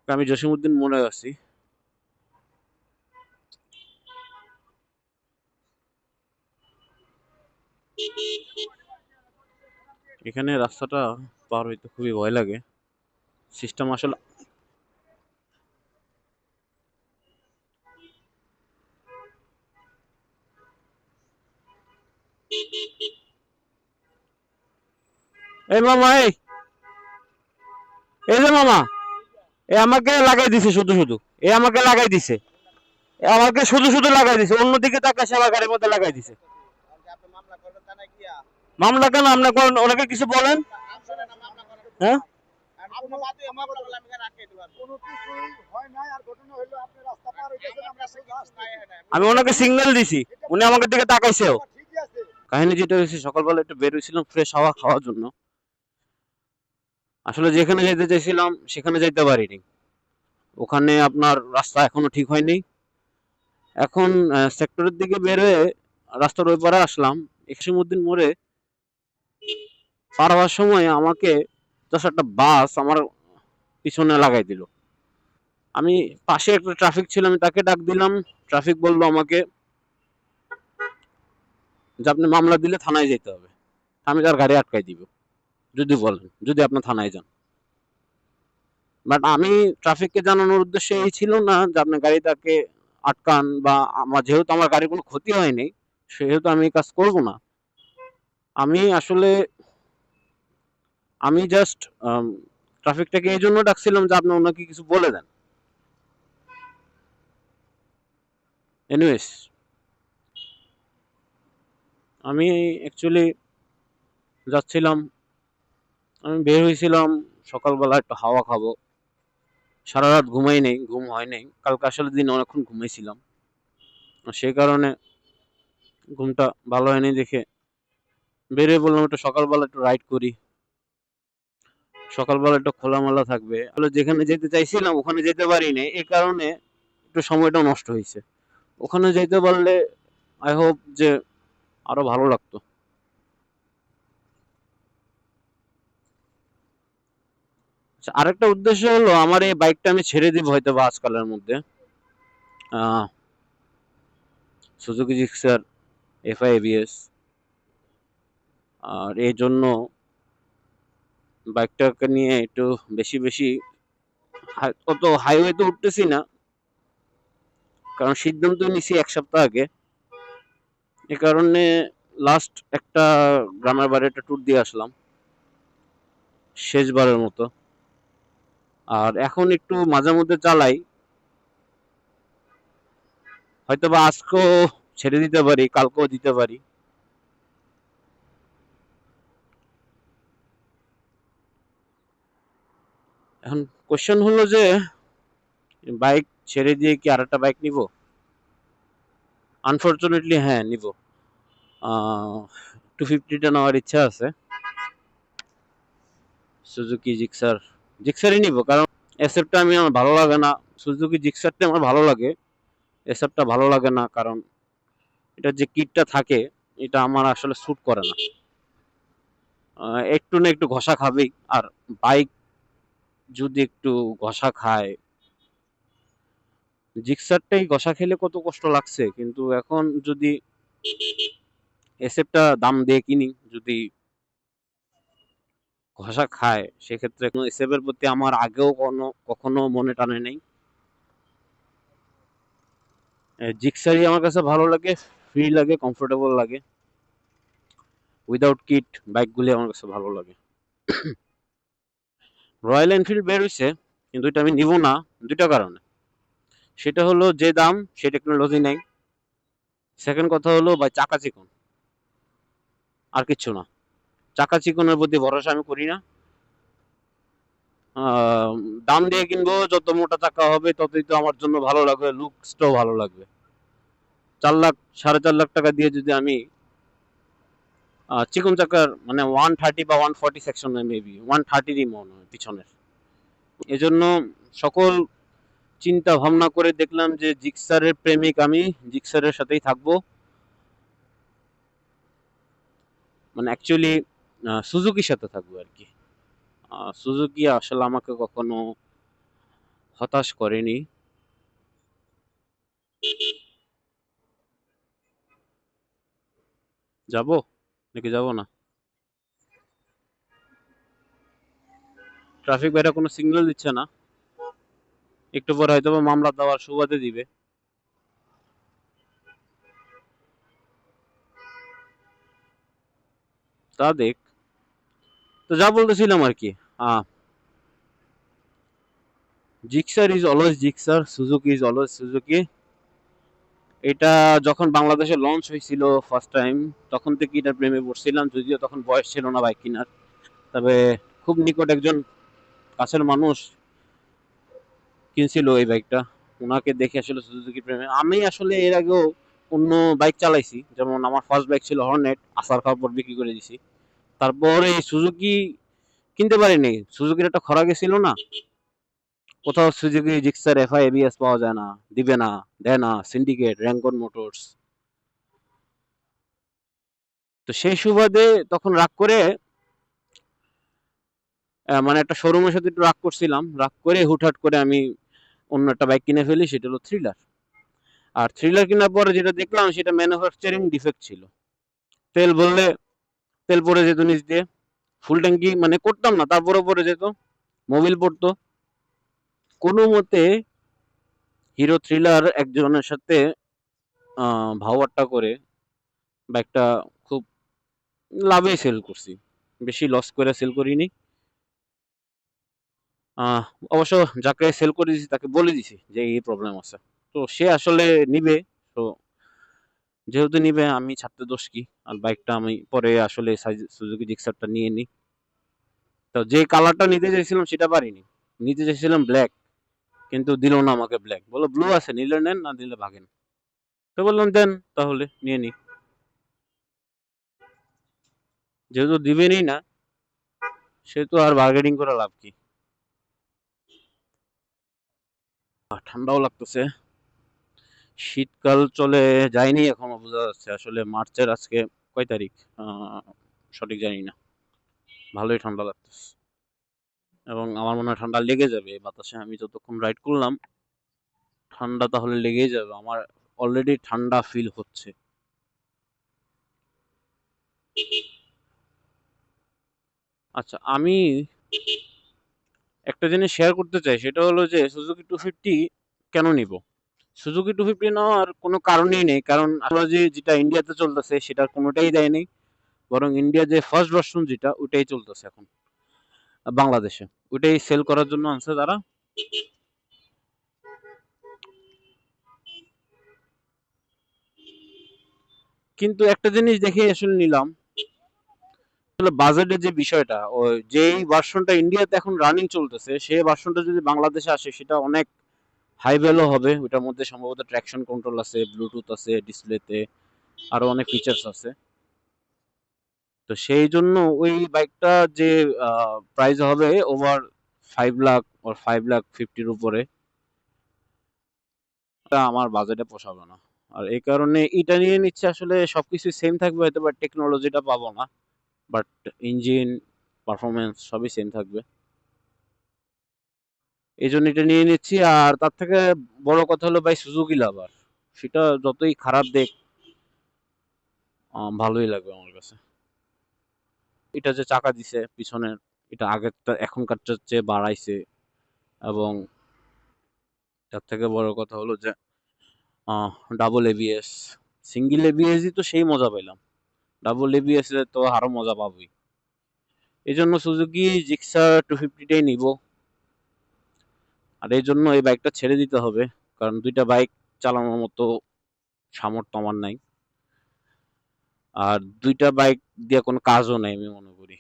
আমি জসিমউদ্দিন মোড়ে আছি। এখানে রাস্তাটা পার হইতে খুবই ভয় লাগে। সিস্টেম আসলে এই মামা এই যে মামা এ আমাকে লাগাই দিছে শুধু শুধু। এ আমাকে লাগাই দিছে। এ আমাকে শুধু শুধু লাগাই দিছে। অন্যদিকে তাকায় সে আমার গাড়ির মধ্যে লাগাই দিছে। মামলা কেন আপনি করেন? ওনাকে কিছু বলেন। হ্যাঁ আমি ওনাকে সিগন্যাল দিছি, উনি আমাকে দিকে তাকাইছেও। কাহিনী যেটা হয়েছে, সকালবেলা একটু বের হয়েছিলাম ফ্রেশ হাওয়া খাওয়ার জন্য। আসলে যেখানে যেতে চাইছিলাম সেখানে যাইতে পারিনি। ওখানে আপনার রাস্তা এখনো ঠিক হয়নি। এখন সেক্টরের দিকে বের হয়ে রাস্তার ওই পারে আসলাম। জসিমউদ্দিন মোড়ে পার হওয়ার সময় আমাকে জাস্ট একটা বাস আমার পিছনে লাগাই দিল। আমি পাশে একটা ট্রাফিক ছিল, আমি তাকে ডাক দিলাম। ট্রাফিক বলল আমাকে যে আপনি মামলা দিলে থানায় যেতে হবে। আমি তার গাড়ি আটকাই দিব যদি বলেন, যদি আপনি থানায় যান। বাট আমি ট্রাফিককে জানানোর উদ্দেশ্য এই ছিল না যে আপনি গাড়িটাকে আটকান, বা আমার যেহেতু আমার গাড়ির কোনো ক্ষতি হয়নি সেহেতু আমি এই কাজ করব না। আমি আসলে আমি জাস্ট ট্রাফিকটাকে এই জন্য ডাকছিলাম যে আপনি ওনাকে কিছু বলে দেন। এনিওয়েজ, আমি অ্যাকচুয়ালি যাচ্ছিলাম, আমি বের হয়েছিলাম সকালবেলা একটু হাওয়া খাবো। সারা রাত ঘুমাই নেই, ঘুম হয় নাই। কালকে আসলে দিন অনেকক্ষণ ঘুমাইছিলাম, সেই কারণে ঘুমটা ভালো হয়নি দেখে বেরিয়ে বললাম একটু সকালবেলা একটু রাইড করি। সকালবেলা একটু খোলামেলা থাকবে। আসলে যেখানে যেতে চাইছিলাম ওখানে যেতে পারিনি, এই কারণে একটু সময়টা নষ্ট হয়েছে। ওখানে যেতে পারলে আই হোপ যে আরো ভালো লাগতো। আচ্ছা, আরেকটা উদ্দেশ্য হলো আমার এই বাইকটা আমি ছেড়ে দিব হয়তো বা আজকালের মধ্যে। সুজুকি জিক্সার এফআই এবিএস, আর এই জন্য বাইকটাকে নিয়ে একটু বেশি বেশি অত হাইওয়েতে উঠতেছি না, কারণ সিদ্ধান্ত নিছি এক সপ্তাহ আগে। এ কারণে লাস্ট একটা গ্রামের বাড়ি একটা ট্যুর দিয়ে আসলাম শেষবারের মতো। আর এখন একটু মাঝে মধ্যে চালাই, হয়তো বা আজকেও ছেড়ে দিতে পারি, কালকেও দিতে পারি। এখন কোশ্চেন হলো যে বাইক ছেড়ে দিয়ে কি আরেকটা বাইক নিব? আনফরচুনেটলি হ্যাঁ নিব। 250টা নেওয়ার ইচ্ছা আছে। সুজুকি জিক্সার, জিক্সারই নিব, কারণ এসএফটা আমি আমার ভালো লাগে না। সুজুকি জিক্সারটা আমার ভালো লাগে, এসএফটা ভালো লাগে না, কারণ এটা যে কিটটা থাকে এটা আমার আসলে স্যুট করে না। একটু না একটু ঘষা খাবেই। আর বাইক যদি একটু ঘষা খায়, জিক্সারটাই ঘষা খেলে কত কষ্ট লাগছে, কিন্তু এখন যদি এসএফটা দাম দিয়ে কিনি, যদি ঘষা খায় সেক্ষেত্রে এসএফের প্রতি আমার আগেও কখনো মনে টানে নাই। জিক্সারই আমার কাছে ভালো লাগে, ফ্রি লাগে, কমফোর্টেবল লাগে। উইদাউট কিট বাইকগুলি আমার কাছে ভালো লাগে। রয়্যাল এনফিল্ড বের হইছে, কিন্তু এটা আমি নিব না দুইটা কারণে। সেটা হলো যে দাম সে টেকনোলজি নাই। সেকেন্ড কথা হলো ভাই চাকা চিকন, আর কিচ্ছু না। চাকা চিকনের প্রতি ভরসা আমি করি না। দাম দিয়ে কিনবো, যত মোটা চাকা হবে ততই তো আমার জন্য ভালো লাগবে, লুকসটাও ভালো লাগবে। 4 লাখ 4.5 লাখ টাকা দিয়ে যদি আমি চিকন চাকার মানে 130 বা 140 সেকশনে, মেবি 130ই মনে হয় পিছনের, এজন্য সকল চিন্তা ভাবনা করে দেখলাম যে জিক্সারের প্রেমিক আমি, জিক্সারের সাথেই থাকবো। মানে অ্যাকচুয়ালি সুজুকির সাথে থাকবো আর কি। সুজুকি আসলে আমাকে কখনো হতাশ করেনি। যাব নাকি যাব না? ট্রাফিক ভাইরা কোনো সিগন্যাল দিচ্ছে না। একটু পরে হয়তো বা মামলা দেওয়ার সুবাদে দিবে। তা দেখ। তো যা বলতেছিলাম আর কি, Gixxer is always Gixxer, Suzuki is always Suzuki. এটা যখন বাংলাদেশে লঞ্চ হয়েছিল ফার্স্ট টাইম, তখন থেকে এটার প্রেমে পড়ছিলাম, যদিও তখন বয়স ছিল না বাইক কেনার। তবে খুব নিকট একজন কাছের মানুষ কিনছিল এই বাইকটা, ওনাকে দেখে আসলে সুজুকি প্রেমে। আমি আসলে এর আগেও অন্য বাইক চালাইছি, যেমন আমার ফার্স্ট বাইক ছিল হর্নেট, আসার খাওয়ার পর বিক্রি করে দিছি। তারপরে এই সুজুকি কিনতে পারিনি, সুজুকির একটা খরা গেছিল না, কোথাও সুজুকি জিক্সার এফআই এবিএস পাওয়া যায় না, দিবে না, দেয় না, সিন্ডিকেট, র্যাঙ্কন মোটরস। তো সেই সুবাদে তখন রাগ করে, মানে একটা শোরুমের সাথে একটু রাগ করছিলাম, রাগ করে হুটহাট করে আমি অন্য একটা বাইক কিনে ফেলি, সেটা হলো থ্রিলার। আর থ্রিলার কেনার পরে যেটা দেখলাম, সেটা ম্যানুফ্যাকচারিং ডিফেক্ট ছিল। তেল বললে তেল পড়ে যেত নিচ দিয়ে, ফুল ট্যাঙ্কি মানে করতাম না, তারপরে পড়ে যেত, মোবিল পড়তো। কোনো মতে হিরো থ্রিলার একজনের সাথে ভাওয়াটা করে বাইকটা খুব লাভে সেল করছি, বেশি লস করে সেল করিনি। আহ, অবশ্য যাকে সেল করে দিছি তাকে বলে দিছি যে এই প্রবলেম আছে, তো সে আসলে নিবে। তো যেহেতু নিবে, আমি ছাড়তে দোষ কি? আর বাইকটা আমি পরে আসলে সুজুকি জিক্সারটা নিয়ে নিই। তো যে কালারটা নিতে চাইছিলাম সেটা পারিনি, নিতে চাইছিলাম ব্ল্যাক, কিন্তু দিল না আমাকে ব্ল্যাক, বলো ব্লু আছে, নিলে নেন, না দিলে ভাগেন। তো বললাম দেন, তাহলে নিয়ে নি। যেহেতু দিবেনই না, সেহেতু আর বার্গেনিং করে লাভ কি। ঠান্ডাও লাগতেছে, শীতকাল চলে যায়নি এখনো, বোঝা যাচ্ছে আসলে মার্চের আজকে কয় তারিখ, সঠিক জানি না। ভালোই ঠান্ডা লাগতেছে, এবং আমার মনে হয় ঠান্ডা লেগে যাবে এই বাতাসে, আমি যতক্ষণ রাইড করলাম ঠান্ডা তাহলে লেগেই যাবে আমার, অলরেডি ঠান্ডা ফিল হচ্ছে। আচ্ছা, আমি একটা জিনিস শেয়ার করতে চাই, সেটা হলো যে সুজুকি 250 কেন নিব। সুজুকি 250 নেওয়ার কোনো কারণই নেই, কারণ আমরা যেটা ইন্ডিয়াতে চলতেছে সেটার কোনোটাই দেয়নি, বরং ইন্ডিয়া যে ফার্স্ট ভার্সন যেটা ওইটাই চলতেছে এখন বাংলাদেশে, ওইটাই সেল করার জন্য আনছে তারা। কিন্তু একটা জিনিস দেখে আসলে নিলাম, আসলে বাজেটের যে বিষয়টা, ওই যেই ভার্সনটা ইন্ডিয়াতে এখন রানিং চলতেছে, সেই ভার্সনটা যদি বাংলাদেশে আসে সেটা অনেক হাই ভ্যালু হবে। ওটার মধ্যে সম্ভবত ট্র্যাকশন কন্ট্রোল আছে, ব্লুটুথ আছে ডিসপ্লেতে, আরো অনেক ফিচার্স আছে। তো সেই জন্য ওই বাইকটা যে প্রাইস হবে ওভার 5 লাখ, ওর 5,50,000 উপরে, এটা আমার বাজেটে পোষাবে না। আর এই কারণে এটা নিয়ে নিচ্ছে, আসলে সবকিছু সেম থাকবে হয়তো, বাট টেকনোলজিটা পাবো না, বাট ইঞ্জিন পারফরমেন্স সবই সেম থাকবে। এই জন্য এটা নিয়ে নিচ্ছি। আর তার থেকে বড় কথা হলো ভাই, সুজুকি লাভার, সেটা যতই খারাপ দেখ, ভালোই লাগবে আমার কাছে। এটা যে চাকা দিছে পিছনের, এটা আগেরটা এখনকারটার চেয়ে বাড়াইছে। এবং তার থেকে বড় কথা হলো যে ডাবল এবিএস, সিঙ্গেল এবিএসই তো সেই মজা পেলাম, ডাবল এবিএস এ তো আরো মজা পাবোই। এই জন্য সুজুকি জিক্সার 250টাই নিব। আর এই জন্য এই বাইকটা ছেড়ে দিতে হবে, কারণ দুইটা বাইক চালানোর মতো সামর্থ্য আমার নাই। আর দুইটা বাইক দিয়ে কোনো কাজও নাই আমি মনে করি,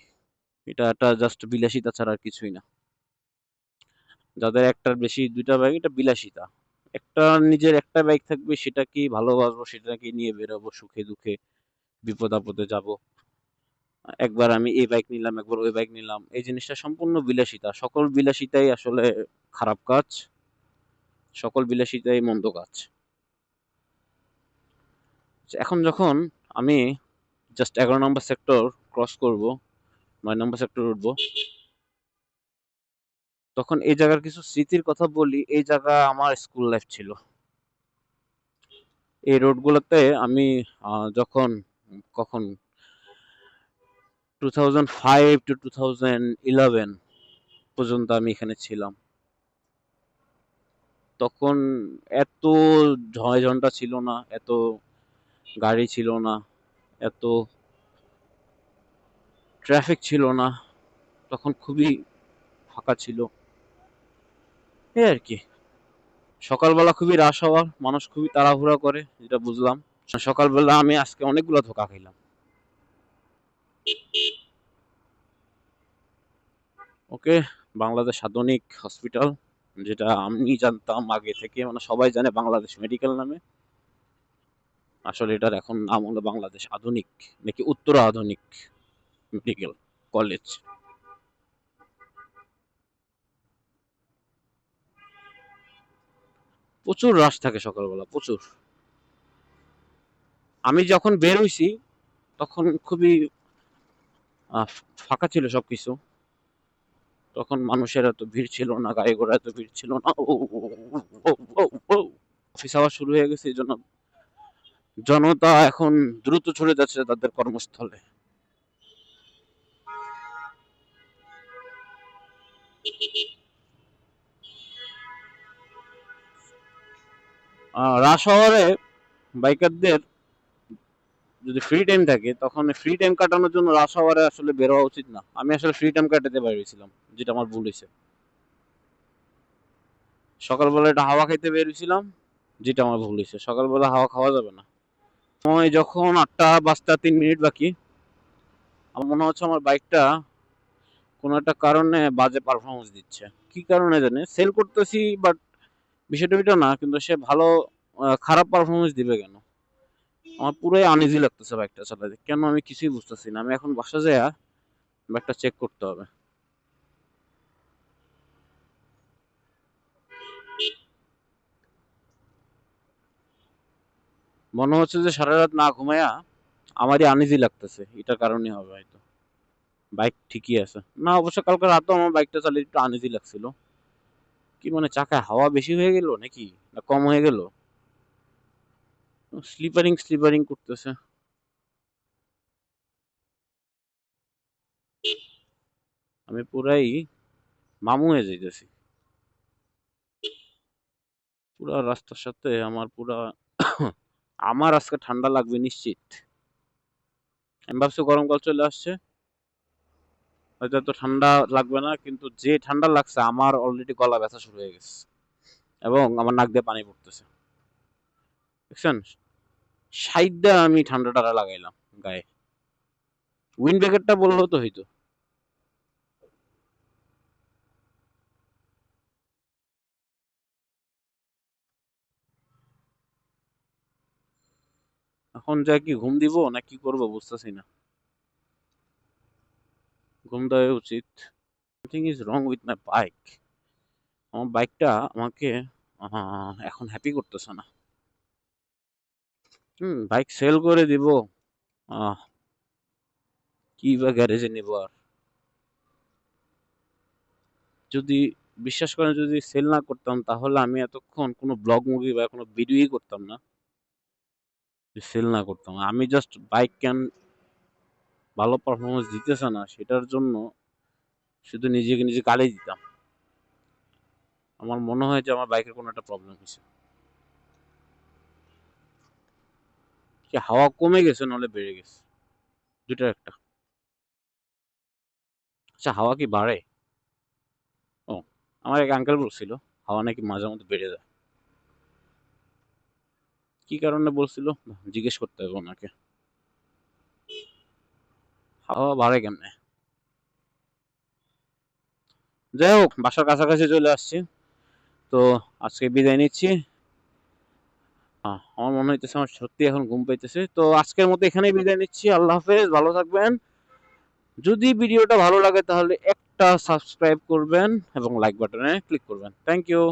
এটা একটা জাস্ট বিলাসিতা ছাড়া আর কিছুই না। যাদের একটার বেশি দুইটা বাইক, এটা বিলাসিতা। একটা নিজের একটা বাইক থাকবে, সেটা কি ভালোবাসবো, সেটাকে নিয়ে বেরোবো সুখে দুঃখে, বিপদ আপদে যাব। একবার আমি এই বাইক নিলাম, একবার ওই বাইক নিলাম, এই জিনিসটা সম্পূর্ণ বিলাসিতা। সকল বিলাসিতাই আসলে খারাপ কাজ, সকল বিলাসিতাই মন্দ কাজ। এখন যখন আমি জাস্ট 11 নম্বর সেক্টর ক্রস করব, 9 নম্বর সেক্টর উঠবো, তখন এই জায়গার কিছু স্মৃতির কথা বলি। এই জায়গা আমার স্কুল লাইফ ছিল। এই রোডগুলোতে আমি যখন কখন 2005 to 2011 পর্যন্ত আমি এখানে ছিলাম, তখন এত ঝঞ্ঝাটা ছিল না, এত গাড়ি ছিল না, এত ট্রাফিক ছিল না, তখন খুবই ফাঁকা ছিল। এই আর কি। সকালবেলা খুবই রাশ হওয়ার, মানুষ খুবই তাড়াহুড়া করে, যেটা বুঝলাম। সকালবেলা আমি আজকে অনেকগুলো ধোকা খাইলাম। ওকে, বাংলাদেশ আধুনিক হসপিটাল, যেটা আমি জানতাম আগে থেকে, মানে সবাই জানে বাংলাদেশ মেডিকেল নামে। আসলে এটার এখন নাম হলো বাংলাদেশ আধুনিক নাকি উত্তর আধুনিক মেডিকেল কলেজ। প্রচুর রাশ থাকে সকালবেলা, প্রচুর। আমি যখন বের হইছি তখন খুবই ফাঁকা ছিল সবকিছু। তখন মানুষের এত ভিড় ছিল না, গাড়ি ঘোড়া এত ভিড় ছিল না। অফিস আওয়ার শুরু হয়ে গেছে, এই জন্য জনতা এখন দ্রুত চলে যাচ্ছে তাদের কর্মস্থলে। রাশ আওয়ারে বাইকারদের যদি ফ্রি টাইম থাকে, তখন ফ্রি টাইম কাটানোর জন্য রাশ আওয়ারে আসলে বের হওয়া উচিত না। আমি আসলে ফ্রি টাইম কাটাতে বেরিয়েছিলাম, যেটা আমার ভুল হয়েছে। সকালবেলা একটা হাওয়া খাইতে বেরিয়েছিলাম, যেটা আমার ভুল হয়েছে। সকালবেলা হাওয়া খাওয়া যাবে না। সময় যখন 8:03 বাকি, আমার মনে হচ্ছে আমার বাইকটা কোনো একটা কারণে বাজে পারফরমেন্স দিচ্ছে। কি কারণে জানে, সেল করতেছি বাট বিষয়টা ওইটা না, কিন্তু সে ভালো খারাপ পারফরমেন্স দিবে কেন? আমার পুরোই আনইজি লাগতেছে বাইকটা চালাতে, কেন আমি কিছুই বুঝতেছি না। আমি এখন বাসা যাইয়া বাইকটা চেক করতে হবে। মনে হচ্ছে যে সারা রাত না ঘুমায়া আমারই আনইজি লাগতেছে, এটার কারণে হবে হয়তো। বাইক ঠিকই আছে না, অবশ্য কালকে রাতেও আমার বাইকটা চালিয়ে একটু আনইজি লাগছিল। কি মানে চাকায় হাওয়া বেশি হয়ে গেল নাকি, না কম হয়ে গেল? স্লিপারিং স্লিপারিং করতেছে। আমি পুরাই মামু হয়ে যাইতেছি। পুরা রাস্তার সাথে আমার পুরা আমার আজকে ঠান্ডা লাগবে নিশ্চিত। আমি ভাবছি গরমকাল চলে আসছে, হয়তো এত ঠান্ডা লাগবে না, কিন্তু যে ঠান্ডা লাগছে আমার অলরেডি গলা ব্যথা শুরু হয়ে গেছে এবং আমার নাক দিয়ে পানি পড়তেছে। দেখছেন, সাইডটা আমি ঠান্ডাটা লাগাইলাম গায়ে। উইন্ড ব্রেকারটা বললেও তো হইতো। এখন যা কি ঘুম দিব না কি করবো বুঝতেছি না। ঘুম দেওয়া উচিত। Something is wrong with my bike. আমার বাইকটা আমাকে এখন হ্যাপি করতেছে না। বাইক সেল করে দিব। আহ কি বা গ্যারেজে নিব আর। যদি বিশ্বাস করেন, যদি সেল না করতাম তাহলে আমি এতক্ষণ কোনো ব্লগ মুভি বা কোনো ভিডিওই করতাম না। সেল না করতাম, আমি জাস্ট বাইক কেন ভালো পারফরমেন্স দিতেছে না সেটার জন্য শুধু নিজেকে নিজে গালি দিতাম। আমার মনে হয় যে আমার বাইকের কোনো একটা প্রবলেম হয়েছে, কি হাওয়া কমে গেছে নাহলে বেড়ে গেছে, দুইটার একটা। আচ্ছা, হাওয়া কি বাড়ে? ও, আমার এক আঙ্কেল বলছিল হাওয়া নাকি মাঝে মধ্যে বেড়ে যায়। কি কারণে বলছিল জিজ্ঞেস করতে হবে ওনাকে। হাওয়া বাড়ে কেমনে? যাই হোক, বাসার কাছাকাছি চলে আসছি। তো আজকে বিদায় নিচ্ছি। আমার মনে হইতেছে আমার সত্যি এখন ঘুম পাইতেছে। তো আজকের মতো এখানেই বিদায় নিচ্ছি। আল্লাহ হাফেজ, ভালো থাকবেন। যদি ভিডিওটা ভালো লাগে তাহলে একটা সাবস্ক্রাইব করবেন এবং লাইক বাটনে ক্লিক করবেন। Thank you.